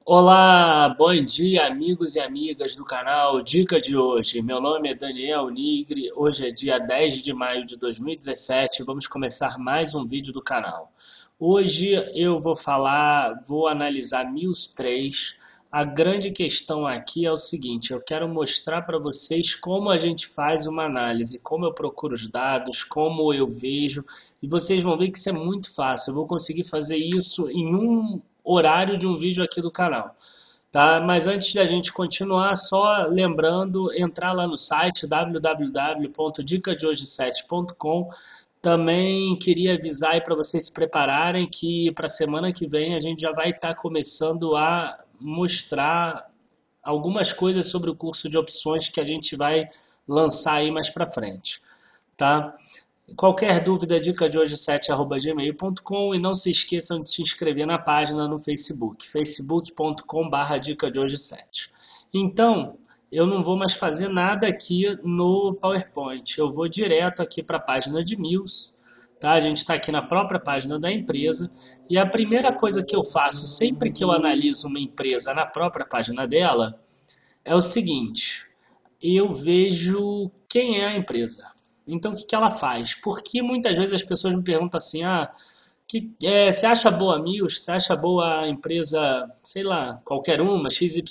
Olá, bom dia, amigos e amigas do canal Dica de hoje. Meu nome é Daniel Nigri. Hoje é dia 10 de maio de 2017. Vamos começar mais um vídeo do canal. Hoje eu vou analisar Mills 3. A grande questão aqui é o seguinte: eu quero mostrar para vocês como a gente faz uma análise, como eu procuro os dados, como eu vejo, e vocês vão ver que isso é muito fácil. Eu vou conseguir fazer isso em um horário de um vídeo aqui do canal. Tá? Mas antes da gente continuar, só lembrando, entrar lá no site www.dicadehoje7.com. Também queria avisar aí para vocês se prepararem que para a semana que vem a gente já vai estar começando a mostrar algumas coisas sobre o curso de opções que a gente vai lançar aí mais para frente, tá? Qualquer dúvida, dica de hoje 7@gmail.com, e não se esqueçam de se inscrever na página no Facebook, facebook.com/barra dica de hoje 7. Então, eu não vou mais fazer nada aqui no PowerPoint, eu vou direto aqui para a página de Mills, tá? A gente está aqui na própria página da empresa, e a primeira coisa que eu faço sempre que eu analiso uma empresa na própria página dela é o seguinte: eu vejo quem é a empresa. Então, o que ela faz? Porque muitas vezes as pessoas me perguntam assim: você acha boa a Mills? Você acha boa a empresa, sei lá, qualquer uma, XYZ?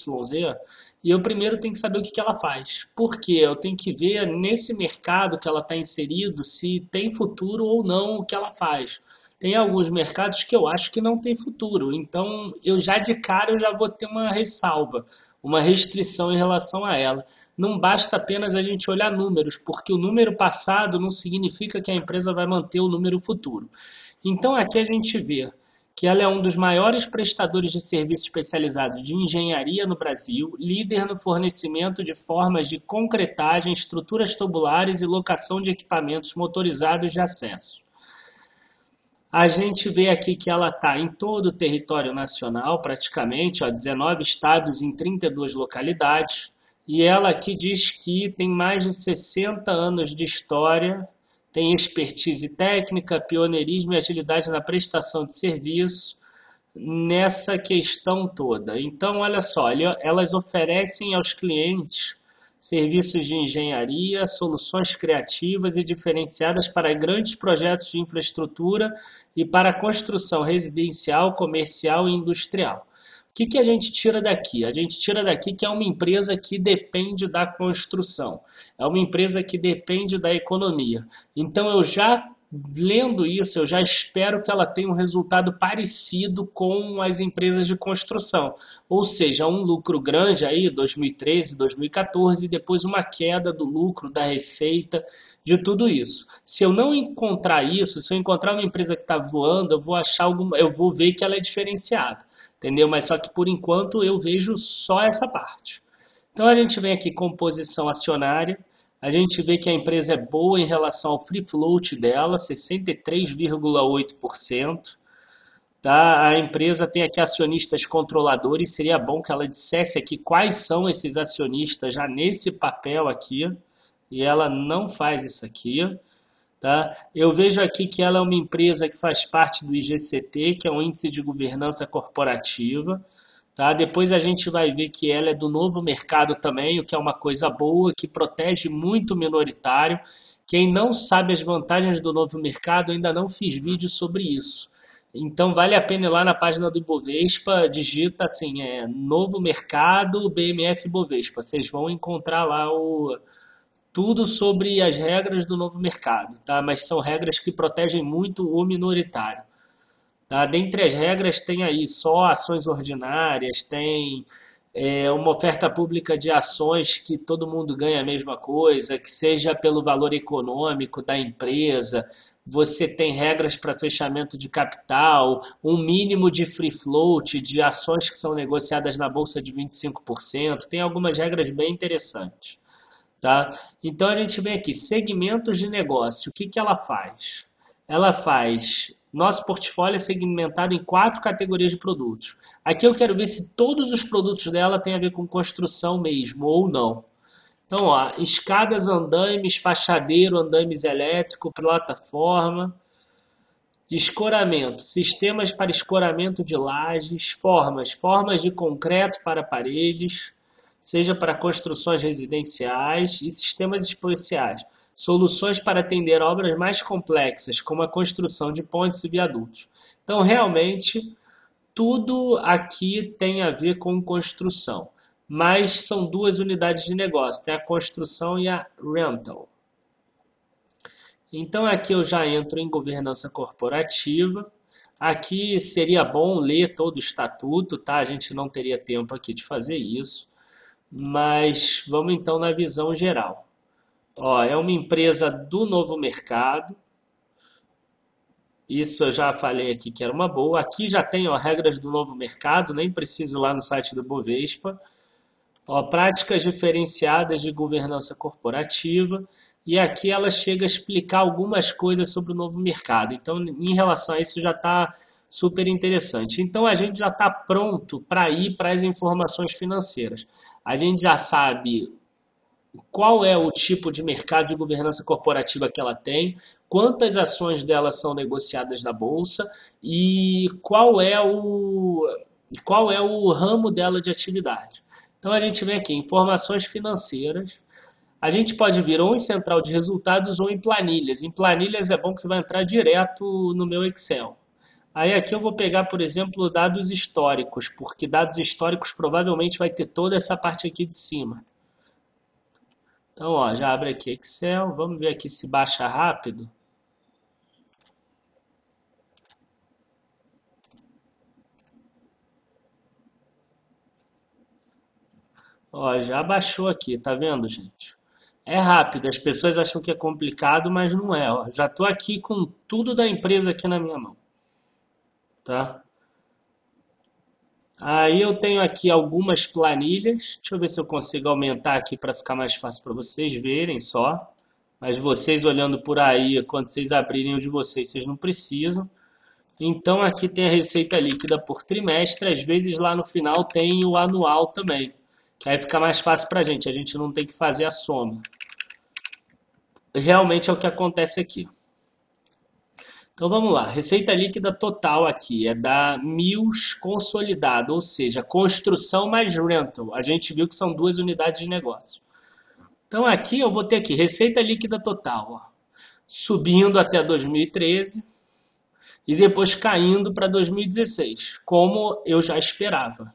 E eu primeiro tenho que saber o que ela faz. Porque eu tenho que ver nesse mercado que ela está inserido se tem futuro ou não o que ela faz. Tem alguns mercados que eu acho que não tem futuro. Então, eu já de cara eu já vou ter uma ressalva, uma restrição em relação a ela. Não basta apenas a gente olhar números, porque o número passado não significa que a empresa vai manter o número futuro. Então, aqui a gente vê que ela é um dos maiores prestadores de serviços especializados de engenharia no Brasil, líder no fornecimento de formas de concretagem, estruturas tubulares e locação de equipamentos motorizados de acesso. A gente vê aqui que ela está em todo o território nacional, praticamente, 19 estados em 32 localidades, e ela aqui diz que tem mais de 60 anos de história, tem expertise técnica, pioneirismo e agilidade na prestação de serviço nessa questão toda. Então, olha só, elas oferecem aos clientes serviços de engenharia, soluções criativas e diferenciadas para grandes projetos de infraestrutura e para a construção residencial, comercial e industrial. O que a gente tira daqui? A gente tira daqui que é uma empresa que depende da construção, é uma empresa que depende da economia. Então, eu já lendo isso, eu já espero que ela tenha um resultado parecido com as empresas de construção. Ou seja, um lucro grande aí, 2013, 2014, e depois uma queda do lucro, da receita, de tudo isso. Se eu não encontrar isso, se eu encontrar uma empresa que está voando, eu vou ver que ela é diferenciada. Entendeu? Mas só que por enquanto eu vejo só essa parte. Então a gente vem aqui composição acionária. A gente vê que a empresa é boa em relação ao free float dela, 63,8%. Tá? A empresa tem aqui acionistas controladores, seria bom que ela dissesse aqui quais são esses acionistas já nesse papel aqui, e ela não faz isso aqui. Tá? Eu vejo aqui que ela é uma empresa que faz parte do IGCT, que é um índice de governança corporativa. Tá? Depois a gente vai ver que ela é do novo mercado também, o que é uma coisa boa, que protege muito o minoritário. Quem não sabe as vantagens do novo mercado, ainda não fiz vídeo sobre isso. Então vale a pena ir lá na página do Ibovespa, digita assim, novo mercado, BMF Ibovespa. Vocês vão encontrar lá tudo sobre as regras do novo mercado, tá? Mas são regras que protegem muito o minoritário. Tá? Dentre as regras tem aí só ações ordinárias, tem uma oferta pública de ações que todo mundo ganha a mesma coisa, que seja pelo valor econômico da empresa, você tem regras para fechamento de capital, um mínimo de free float, de ações que são negociadas na bolsa de 25%, tem algumas regras bem interessantes. Tá? Então a gente vem aqui, segmentos de negócio, o que ela faz? Ela faz, nosso portfólio é segmentado em 4 categorias de produtos. Aqui eu quero ver se todos os produtos dela têm a ver com construção mesmo, ou não. Então, ó, escadas, andaimes, fachadeiro, andaimes elétrico, plataforma. De escoramento, sistemas para escoramento de lajes, formas de concreto para paredes, seja para construções residenciais e sistemas especiais, soluções para atender obras mais complexas, como a construção de pontes e viadutos. Então, realmente, tudo aqui tem a ver com construção, mas são duas unidades de negócio, tem a construção e a rental. Então aqui eu já entro em governança corporativa. Aqui seria bom ler todo o estatuto, tá? A gente não teria tempo aqui de fazer isso, mas vamos então na visão geral. Ó, é uma empresa do novo mercado. Isso eu já falei aqui que era uma boa. Aqui já tem, ó, regras do novo mercado, nem preciso ir lá no site do Bovespa. Ó, práticas diferenciadas de governança corporativa. E aqui ela chega a explicar algumas coisas sobre o novo mercado. Então, em relação a isso, já está super interessante. Então, a gente já está pronto para ir para as informações financeiras. A gente já sabe qual é o tipo de mercado de governança corporativa que ela tem, quantas ações dela são negociadas na bolsa e qual é o ramo dela de atividade. Então, a gente vem aqui, informações financeiras. A gente pode vir ou em central de resultados ou em planilhas. Em planilhas é bom que vai entrar direto no meu Excel. Aí aqui eu vou pegar, por exemplo, dados históricos, porque dados históricos provavelmente vai ter toda essa parte aqui de cima. Então, ó, já abre aqui Excel, vamos ver aqui se baixa rápido. Ó, já baixou aqui, tá vendo, gente? É rápido, as pessoas acham que é complicado, mas não é. Ó. Já estou aqui com tudo da empresa aqui na minha mão, tá? Aí eu tenho aqui algumas planilhas. Deixa eu ver se eu consigo aumentar aqui para ficar mais fácil para vocês verem só. Mas vocês olhando por aí, quando vocês abrirem o de vocês, vocês não precisam. Então aqui tem a receita líquida por trimestre. Às vezes lá no final tem o anual também. Que aí fica mais fácil para a gente não tem que fazer a soma. Realmente é o que acontece aqui. Então vamos lá, receita líquida total aqui é da Mills consolidado, ou seja, construção mais rental. A gente viu que são duas unidades de negócio. Então aqui eu vou ter aqui receita líquida total, ó, subindo até 2013 e depois caindo para 2016, como eu já esperava.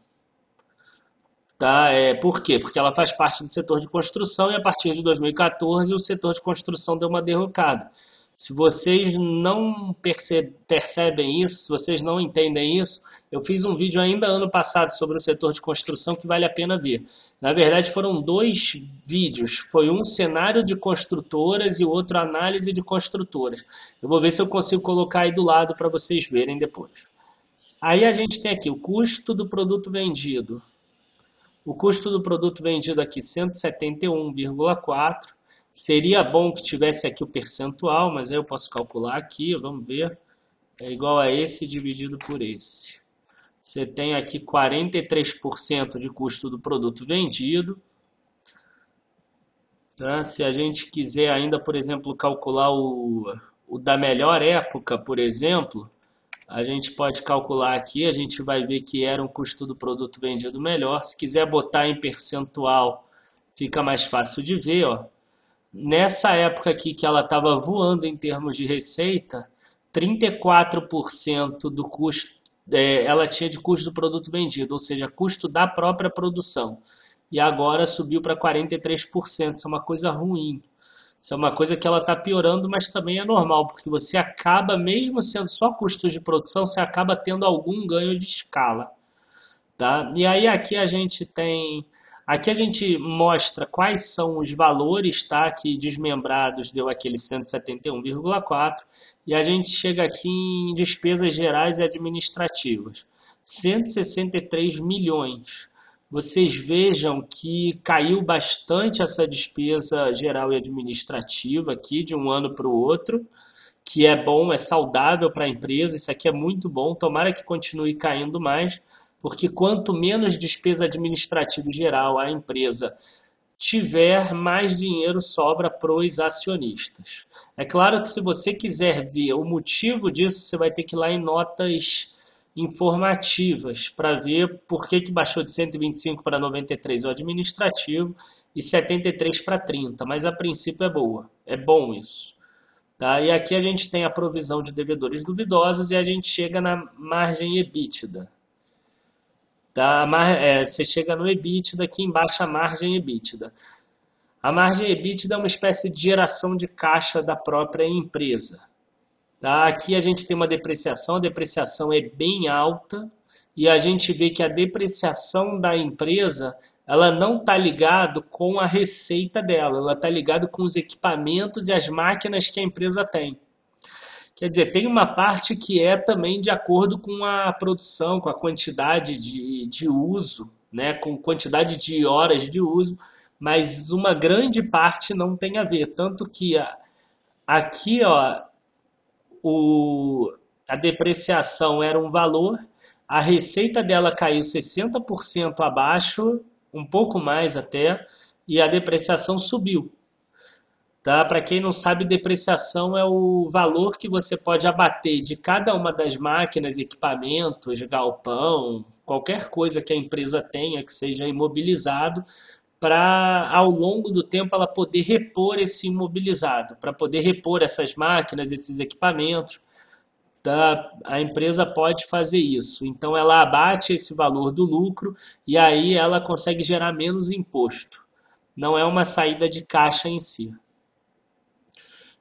Tá? Por quê? Porque ela faz parte do setor de construção e a partir de 2014 o setor de construção deu uma derrocada. Se vocês não percebem isso, se vocês não entendem isso, eu fiz um vídeo ainda ano passado sobre o setor de construção que vale a pena ver. Na verdade foram dois vídeos, foi um cenário de construtoras e o outro análise de construtoras. Eu vou ver se eu consigo colocar aí do lado para vocês verem depois. Aí a gente tem aqui o custo do produto vendido. O custo do produto vendido aqui 171,4. Seria bom que tivesse aqui o percentual, mas aí eu posso calcular aqui, vamos ver. É igual a esse dividido por esse. Você tem aqui 43% de custo do produto vendido. Tá? Se a gente quiser ainda, por exemplo, calcular o da melhor época, por exemplo, a gente pode calcular aqui, a gente vai ver que era um custo do produto vendido melhor. Se quiser botar em percentual, fica mais fácil de ver, ó. Nessa época aqui que ela estava voando em termos de receita, 34% do custo ela tinha de custo do produto vendido, ou seja, custo da própria produção. E agora subiu para 43%. Isso é uma coisa ruim. Isso é uma coisa que ela está piorando, mas também é normal, porque você acaba, mesmo sendo só custos de produção, você acaba tendo algum ganho de escala. Tá? E aí aqui a gente tem... Aqui a gente mostra quais são os valores, tá? Que desmembrados deu aquele 171,4 e a gente chega aqui em despesas gerais e administrativas. 163 milhões. Vocês vejam que caiu bastante essa despesa geral e administrativa aqui de um ano para o outro, que é bom, é saudável para a empresa, isso aqui é muito bom, tomara que continue caindo mais, porque quanto menos despesa administrativa geral a empresa tiver, mais dinheiro sobra para os acionistas. É claro que se você quiser ver o motivo disso, você vai ter que ir lá em notas informativas para ver por que baixou de 125 para 93 o administrativo e 73 para 30, mas a princípio é boa, é bom isso. Tá? E aqui a gente tem a provisão de devedores duvidosos e a gente chega na margem EBITDA. Tá? Você chega no EBITDA, aqui embaixo a margem EBITDA. A margem EBITDA é uma espécie de geração de caixa da própria empresa. Tá? Aqui a gente tem uma depreciação, a depreciação é bem alta e a gente vê que a depreciação da empresa ela não está ligada com a receita dela, ela está ligada com os equipamentos e as máquinas que a empresa tem. Quer dizer, tem uma parte que é também de acordo com a produção, com a quantidade de uso, né? Com quantidade de horas de uso, mas uma grande parte não tem a ver. Tanto que aqui ó, a depreciação era um valor, a receita dela caiu 60% abaixo, um pouco mais até, e a depreciação subiu. Tá? Para quem não sabe, depreciação é o valor que você pode abater de cada uma das máquinas, equipamentos, galpão, qualquer coisa que a empresa tenha que seja imobilizado, para ao longo do tempo ela poder repor esse imobilizado, para poder repor essas máquinas, esses equipamentos. Tá? A empresa pode fazer isso. Então ela abate esse valor do lucro e aí ela consegue gerar menos imposto. Não é uma saída de caixa em si.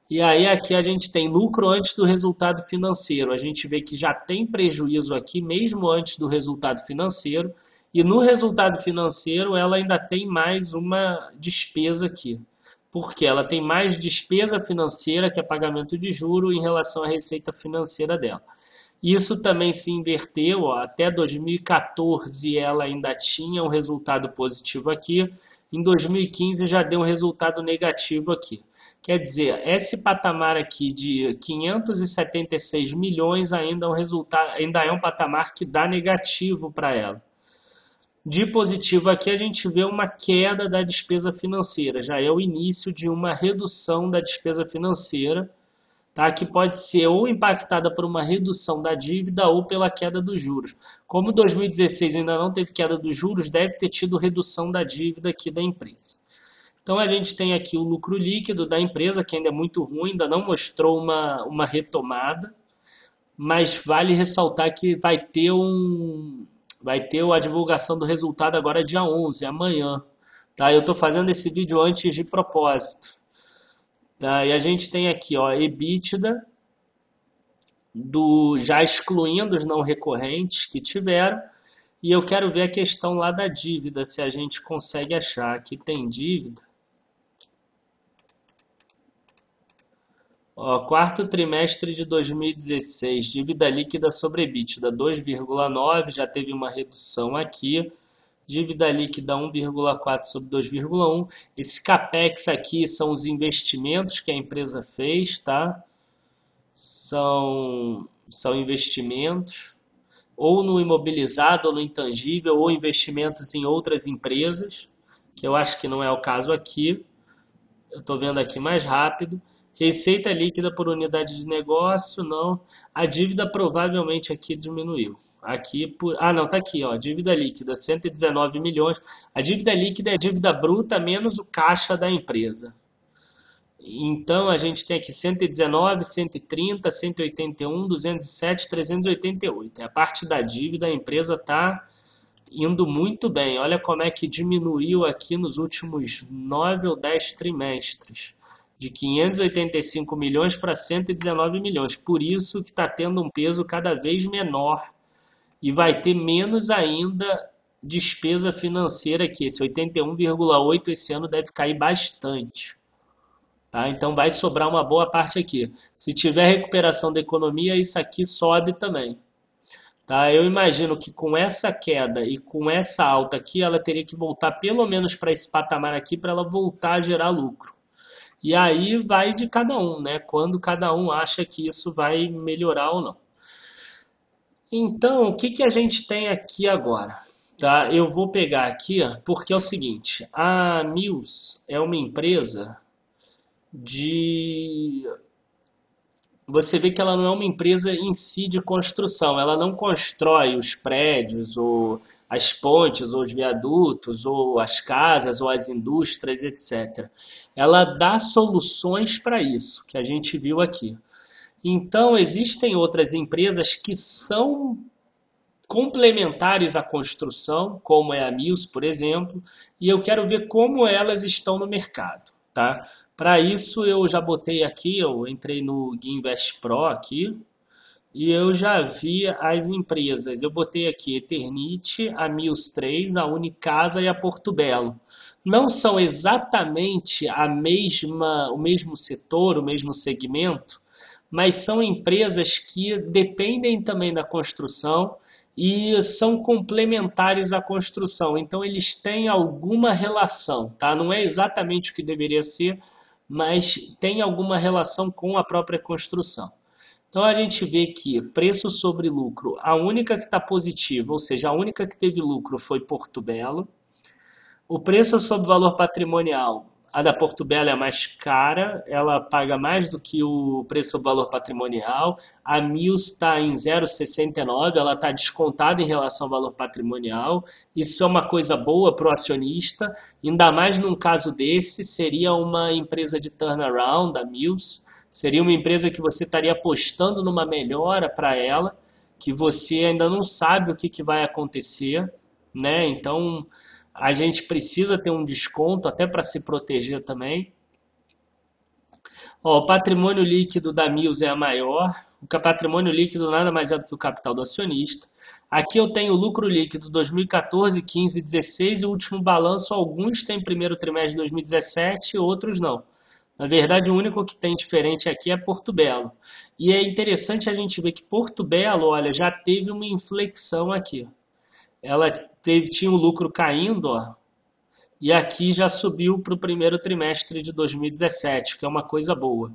E aí aqui a gente tem lucro antes do resultado financeiro. A gente vê que já tem prejuízo aqui, mesmo antes do resultado financeiro. E no resultado financeiro ela ainda tem mais uma despesa aqui. Porque ela tem mais despesa financeira, que é pagamento de juro, em relação à receita financeira dela. Isso também se inverteu, ó, até 2014 ela ainda tinha um resultado positivo aqui, em 2015 já deu um resultado negativo aqui. Quer dizer, esse patamar aqui de 576 milhões ainda é um patamar que dá negativo para ela. De positivo aqui a gente vê uma queda da despesa financeira, já é o início de uma redução da despesa financeira, tá? Que pode ser ou impactada por uma redução da dívida ou pela queda dos juros. Como 2016 ainda não teve queda dos juros, deve ter tido redução da dívida aqui da empresa. Então a gente tem aqui o lucro líquido da empresa, que ainda é muito ruim, ainda não mostrou uma retomada, mas vale ressaltar que vai ter a divulgação do resultado agora dia 11, amanhã. Tá? Eu estou fazendo esse vídeo antes de propósito. Tá? E a gente tem aqui ó, EBITDA, já excluindo os não recorrentes que tiveram. E eu quero ver a questão lá da dívida, se a gente consegue achar. Aqui tem dívida. Ó, quarto trimestre de 2016, dívida líquida sobre EBITDA 2,9, já teve uma redução aqui. Dívida líquida 1,4 sobre 2,1. Esse CAPEX aqui são os investimentos que a empresa fez, tá? São investimentos ou no imobilizado, ou no intangível, ou investimentos em outras empresas, que eu acho que não é o caso aqui. Eu estou vendo aqui mais rápido. Receita líquida por unidade de negócio, não. A dívida provavelmente aqui diminuiu. Não, tá aqui, ó, dívida líquida, 119 milhões. A dívida líquida é a dívida bruta menos o caixa da empresa. Então a gente tem aqui 119, 130, 181, 207, 388. É a parte da dívida, a empresa está indo muito bem. Olha como é que diminuiu aqui nos últimos 9 ou 10 trimestres. De 585 milhões para 119 milhões. Por isso que está tendo um peso cada vez menor. E vai ter menos ainda despesa financeira aqui. Esse 81,8 esse ano deve cair bastante. Tá? Então vai sobrar uma boa parte aqui. Se tiver recuperação da economia, isso aqui sobe também. Tá? Eu imagino que com essa queda e com essa alta aqui, ela teria que voltar pelo menos para esse patamar aqui para ela voltar a gerar lucro. E aí vai de cada um, né? Quando cada um acha que isso vai melhorar ou não. Então, o que a gente tem aqui agora? Tá? Eu vou pegar aqui, ó, porque é o seguinte, a Mills é uma empresa de você vê que ela não é uma empresa em si de construção, ela não constrói os prédios, ou as pontes, ou os viadutos, ou as casas, ou as indústrias, etc. Ela dá soluções para isso, que a gente viu aqui. Então, existem outras empresas que são complementares à construção, como é a Mills, por exemplo, e eu quero ver como elas estão no mercado, tá? Para isso eu já botei aqui, eu entrei no Guinvest Pro aqui e eu já vi as empresas. Eu botei aqui Eternit, a Mills 3, a Unicasa e a Porto Belo. Não são exatamente o mesmo setor, o mesmo segmento, mas são empresas que dependem também da construção e são complementares à construção. Então eles têm alguma relação, tá? Não é exatamente o que deveria ser, mas tem alguma relação com a própria construção. Então a gente vê que preço sobre lucro, a única que está positiva, ou seja, a única que teve lucro foi Porto Belo. O preço sobre valor patrimonial, a da Porto Belo é mais cara, ela paga mais do que o preço sobre valor patrimonial. A Mills está em 0,69, ela está descontada em relação ao valor patrimonial. Isso é uma coisa boa para o acionista, ainda mais num caso desse, seria uma empresa de turnaround, da Mills, seria uma empresa que você estaria apostando numa melhora para ela, que você ainda não sabe o que vai acontecer, né? Então a gente precisa ter um desconto até para se proteger também. Ó, o patrimônio líquido da Mills é a maior. O patrimônio líquido nada mais é do que o capital do acionista. Aqui eu tenho o lucro líquido 2014, 15, 16 e o último balanço. Alguns têm primeiro trimestre de 2017 e outros não. Na verdade, o único que tem diferente aqui é Porto Belo. E é interessante a gente ver que Porto Belo, olha, já teve uma inflexão aqui. Ela tinha o lucro caindo, ó, e aqui já subiu para o primeiro trimestre de 2017, que é uma coisa boa.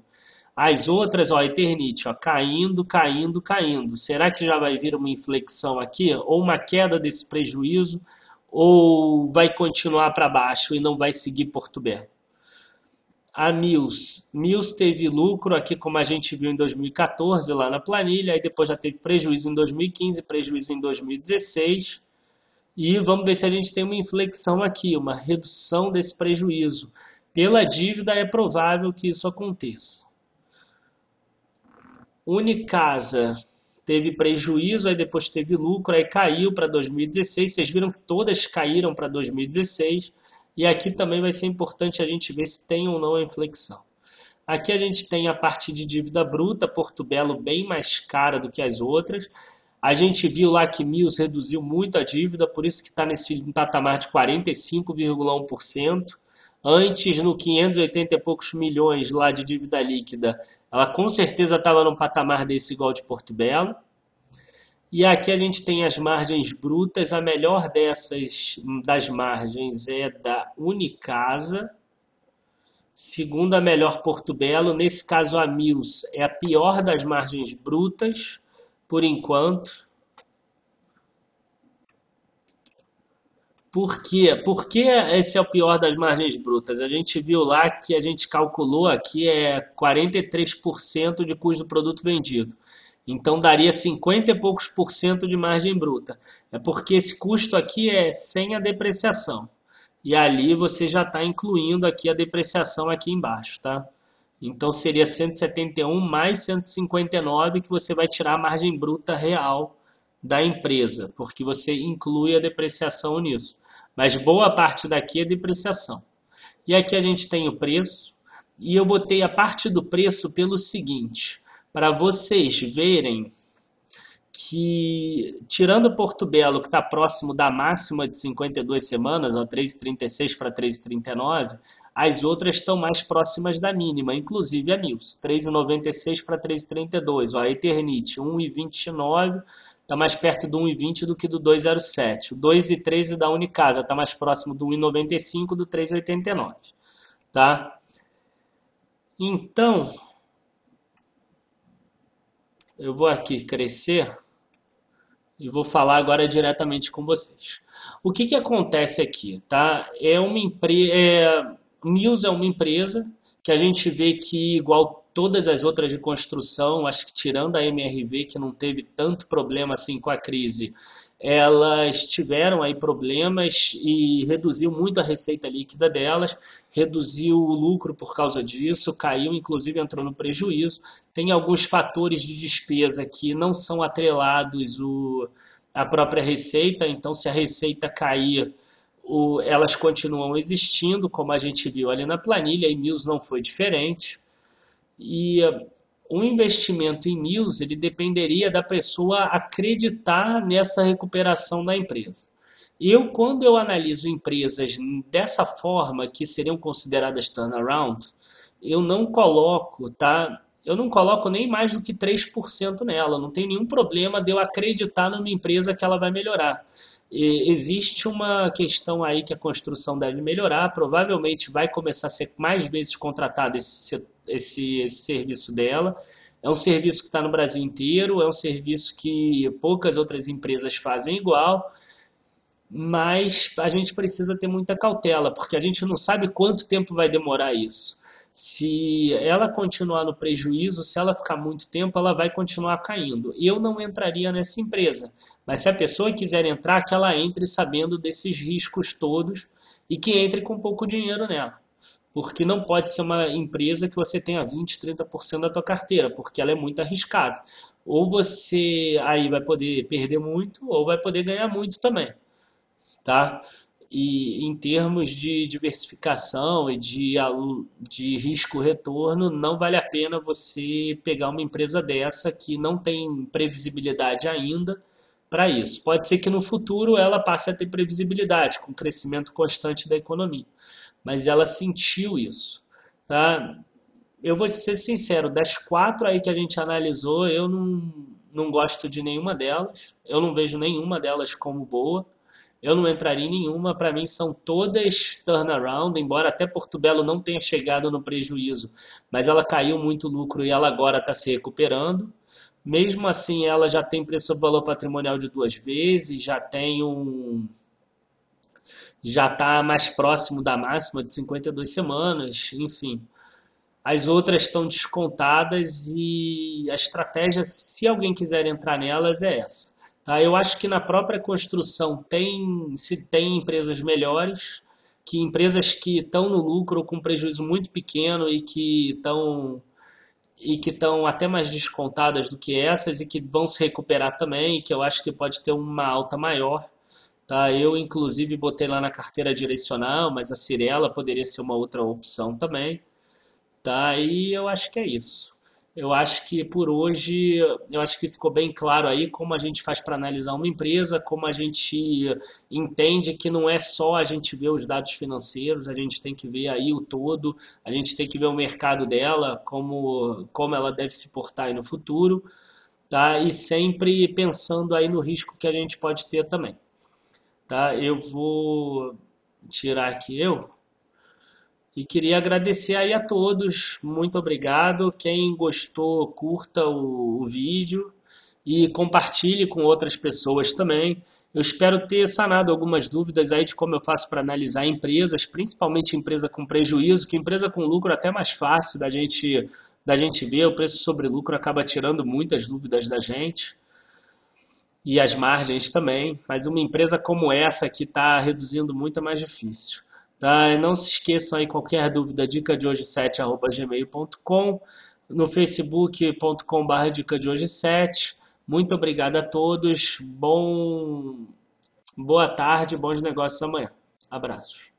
As outras, ó, Eternit, ó, caindo, caindo, caindo. Será que já vai vir uma inflexão aqui? Ou uma queda desse prejuízo? Ou vai continuar para baixo e não vai seguir Porto Belo? A Mills teve lucro aqui, como a gente viu em 2014, lá na planilha, aí depois já teve prejuízo em 2015, prejuízo em 2016. E vamos ver se a gente tem uma inflexão aqui, uma redução desse prejuízo. Pela dívida é provável que isso aconteça. Unicasa teve prejuízo, aí depois teve lucro, aí caiu para 2016. Vocês viram que todas caíram para 2016. E aqui também vai ser importante a gente ver se tem ou não a inflexão. Aqui a gente tem a parte de dívida bruta, Porto Belo bem mais cara do que as outras. A gente viu lá que Mills reduziu muito a dívida, por isso que está nesse patamar de 45,1%. Antes, no 580 e poucos milhões lá de dívida líquida, ela com certeza estava num patamar desse igual de Porto Belo. E aqui a gente tem as margens brutas. A melhor dessas das margens é da Unicasa. Segunda melhor Porto Belo. Nesse caso a Mills é a pior das margens brutas, por enquanto. Por quê? Porque esse é o pior das margens brutas. A gente viu lá que a gente calculou aqui 43% de custo do produto vendido. Então daria 50 e poucos por cento de margem bruta. É porque esse custo aqui é sem a depreciação. E ali você já está incluindo aqui a depreciação aqui embaixo, tá? Então seria 171 mais 159 que você vai tirar a margem bruta real da empresa, porque você inclui a depreciação nisso. Mas boa parte daqui é depreciação. E aqui a gente tem o preço, e eu botei a parte do preço pelo seguinte, para vocês verem que, tirando Porto Belo, que está próximo da máxima de 52 semanas, 3,36 para 3,39, as outras estão mais próximas da mínima, inclusive a Mills, 3,96 para 3,32. A Eternit, 1,29, está mais perto do 1,20 do que do 2,07. O 2,13 da Unicasa está mais próximo do 1,95 do 3,89. Tá? Então, eu vou aqui crescer e vou falar agora diretamente com vocês. O que que acontece aqui, tá? Mills é uma empresa que a gente vê que, igual todas as outras de construção, acho que tirando a MRV, que não teve tanto problema assim com a crise, elas tiveram aí problemas e reduziu muito a receita líquida delas, reduziu o lucro por causa disso, caiu, inclusive entrou no prejuízo. Tem alguns fatores de despesa que não são atrelados à própria receita, então se a receita cair, elas continuam existindo, como a gente viu ali na planilha, e Mills não foi diferente. E o investimento em Mills, ele dependeria da pessoa acreditar nessa recuperação da empresa. Quando eu analiso empresas dessa forma, que seriam consideradas turnaround, eu não coloco, tá? Eu não coloco nem mais do que 3% nela. Não tem nenhum problema de eu acreditar numa empresa que ela vai melhorar. Existe uma questão aí que a construção deve melhorar, provavelmente vai começar a ser mais vezes contratado esse serviço dela. É um serviço que está no Brasil inteiro, é um serviço que poucas outras empresas fazem igual, mas a gente precisa ter muita cautela, porque a gente não sabe quanto tempo vai demorar isso. Se ela continuar no prejuízo, se ela ficar muito tempo, ela vai continuar caindo. Eu não entraria nessa empresa, mas se a pessoa quiser entrar, que ela entre sabendo desses riscos todos e que entre com pouco dinheiro nela. Porque não pode ser uma empresa que você tenha 20, 30% da tua carteira, porque ela é muito arriscada. Ou você aí vai poder perder muito, ou vai poder ganhar muito também, tá? E em termos de diversificação e de risco-retorno, não vale a pena você pegar uma empresa dessa que não tem previsibilidade ainda para isso. Pode ser que no futuro ela passe a ter previsibilidade, com o crescimento constante da economia, mas ela sentiu isso, tá? Eu vou ser sincero, das quatro aí que a gente analisou, eu não gosto de nenhuma delas, eu não vejo nenhuma delas como boa. Eu não entraria em nenhuma, para mim são todas turnaround, embora até Porto Belo não tenha chegado no prejuízo, mas ela caiu muito lucro e ela agora está se recuperando. Mesmo assim, ela já tem preço sobre valor patrimonial de 2 vezes, já está mais próximo da máxima de 52 semanas, enfim. As outras estão descontadas e a estratégia, se alguém quiser entrar nelas, é essa. Tá? Eu acho que na própria construção se tem empresas melhores, que empresas que estão no lucro com prejuízo muito pequeno e que estão até mais descontadas do que essas e que vão se recuperar também, que eu acho que pode ter uma alta maior. Tá? Eu, inclusive, botei lá na carteira direcional, mas a Cirela poderia ser uma outra opção também. Tá? E eu acho que é isso. Eu acho que por hoje, eu acho que ficou bem claro aí como a gente faz para analisar uma empresa, como a gente entende que não é só a gente ver os dados financeiros, a gente tem que ver aí o todo, a gente tem que ver o mercado dela, como ela deve se portar aí no futuro, tá? E sempre pensando aí no risco que a gente pode ter também, tá? Eu vou tirar aqui e queria agradecer aí a todos, muito obrigado. Quem gostou, curta o vídeo e compartilhe com outras pessoas também. Eu espero ter sanado algumas dúvidas aí de como eu faço para analisar empresas, principalmente empresa com prejuízo, que empresa com lucro é até mais fácil da gente ver, o preço sobre lucro acaba tirando muitas dúvidas da gente. E as margens também, mas uma empresa como essa que está reduzindo muito é mais difícil. Tá? E não se esqueçam aí, qualquer dúvida, dica de hoje 7@gmail.com, no facebook.com/barra dica de hoje 7. Muito obrigado a todos, boa tarde, bons negócios amanhã. Abraços.